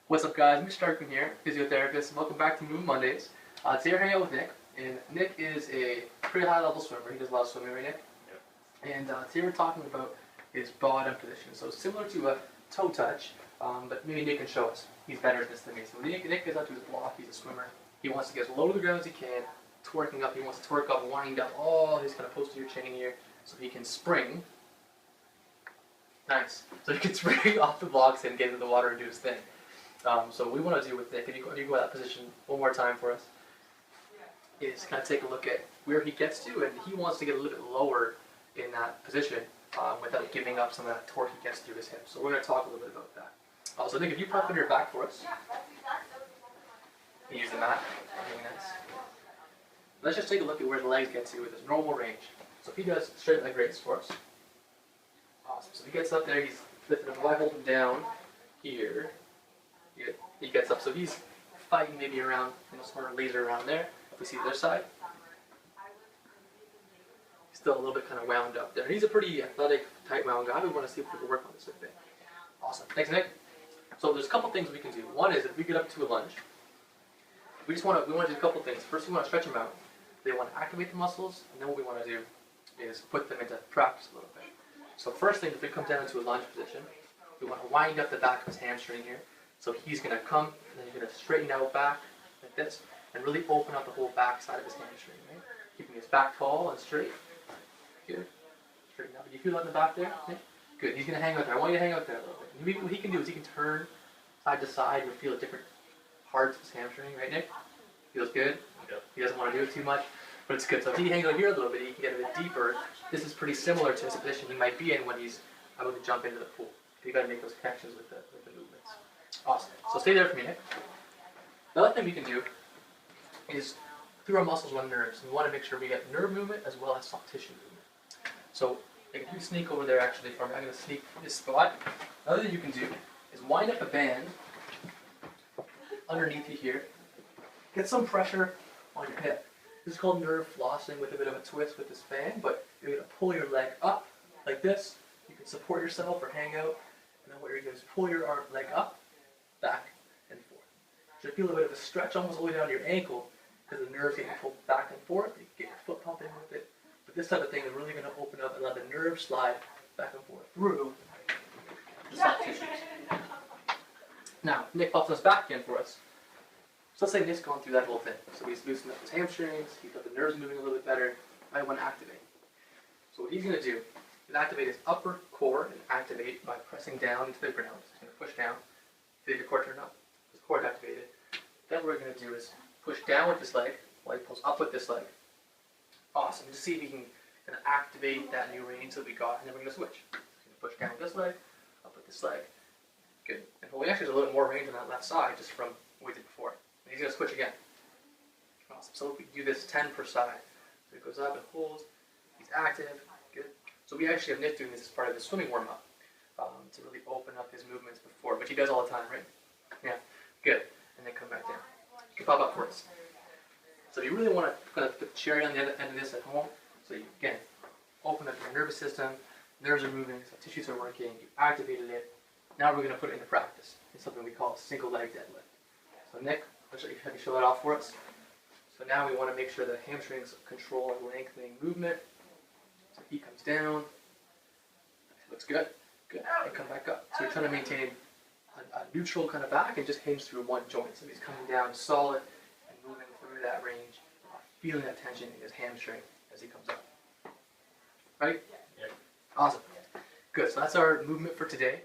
What's up guys, Mr. Starkman here, physiotherapist. Welcome back to Moon Mondays. Today we're hanging out with Nick, and Nick is a pretty high level swimmer. He does a lot of swimming, right Nick? Yep. And today we're talking about his bottom position. So similar to a toe touch, but maybe Nick can show us. He's better at this than me. So Nick goes out to his block, he's a swimmer. He wants to get as low to the ground as he can, twerking up. He wants to twerk up, wind up all his kind of posterior chain here so he can spring. Nice. So he can spring off the blocks and get into the water and do his thing. So what we want to do with Nick, if you go to that position one more time for us, is kind of take a look at where he gets to, and he wants to get a little bit lower in that position without giving up some of that torque he gets through his hips. So we're going to talk a little bit about that. So Nick, if you prop on your back for us, use the mat. Really nice. Let's just take a look at where the legs get to with his normal range. So if he does straight leg raise for us, awesome. So if he gets up there, he's lifting him, I hold him down here. He gets up, so he's fighting maybe around, sort of laser around there. If we see the other side, he's still a little bit kind of wound up there. And he's a pretty athletic, tight wound guy. We want to see if we can work on this a bit. Awesome. Thanks, Nick. So there's a couple things we can do. One is if we get up to a lunge, we want to do a couple things. First, we want to stretch them out. They want to activate the muscles, and then what we want to do is put them into practice a little bit. So first thing, if we come down into a lunge position, we want to wind up the back of his hamstring here. So he's going to come, and then he's going to straighten out back like this, and really open up the whole back side of his hamstring, right? Keeping his back tall and straight. Good. Straighten out. Do you feel that in the back there? Yeah. Good. He's going to hang out there. I want you to hang out there a little bit. Maybe what he can do is he can turn side to side and feel different parts of his hamstring, right, Nick? Feels good? Yep. He doesn't want to do it too much, but it's good. So if he hangs out here a little bit, he can get a bit deeper. This is pretty similar to his position he might be in when he's about to jump into the pool. You've got to make those connections with the movements. Awesome. So stay there for me, Nick. The other thing we can do is through our muscles run nerves. We want to make sure we get nerve movement as well as soft tissue movement. So if you sneak over there actually for me, I'm going to sneak this spot. Another thing you can do is wind up a band underneath you here. Get some pressure on your hip. This is called nerve flossing with a bit of a twist with this band, but you're going to pull your leg up like this. You can support yourself or hang out. And then what you're going to do is pull your leg up, back, and forth. So you feel a bit of a stretch almost all the way down to your ankle because the nerves getting pulled back and forth. You get your foot pumping with it. But this type of thing is really going to open up and let the nerve slide back and forth through the soft tissues. Now, Nick pops us back again for us. So let's say Nick's gone through that whole thing. So he's loosened up his hamstrings, he's got the nerves moving a little bit better. I want to activate. So what he's going to do is activate his upper core and activate by pressing down into the ground. He's going to push down. Feel your core turn up. His core activated. Then what we're going to do is push down with this leg while he pulls up with this leg. Awesome. Just see if he can kind of activate that new range that we got, and then we're going to switch. He's going to push down with this leg, up with this leg. Good. And we actually have a little more range on that left side just from what we did before. And he's going to switch again. Awesome. So we do this 10 per side. So he goes up and holds. He's active. Good. So we actually have Nick doing this as part of his swimming warm-up to really open up his movements before, which he does all the time, right? Yeah. Good. And then come back down. You can pop up for us. So you really want to kind of put the cherry on the end of this at home. So you, again, open up your nervous system. Nerves are moving. So tissues are working. You activated it. Now we're going to put it into practice. It's something we call a single leg deadlift. So Nick, have you show that off for us. So now we want to make sure that hamstrings control a lengthening movement. So he comes down. Looks good. Good. And come back up. So you're trying to maintain a neutral kind of back and just hinge through one joint. So he's coming down solid and moving through that range, feeling that tension in his hamstring as he comes up. Right? Yeah. Awesome. Good. So that's our movement for today.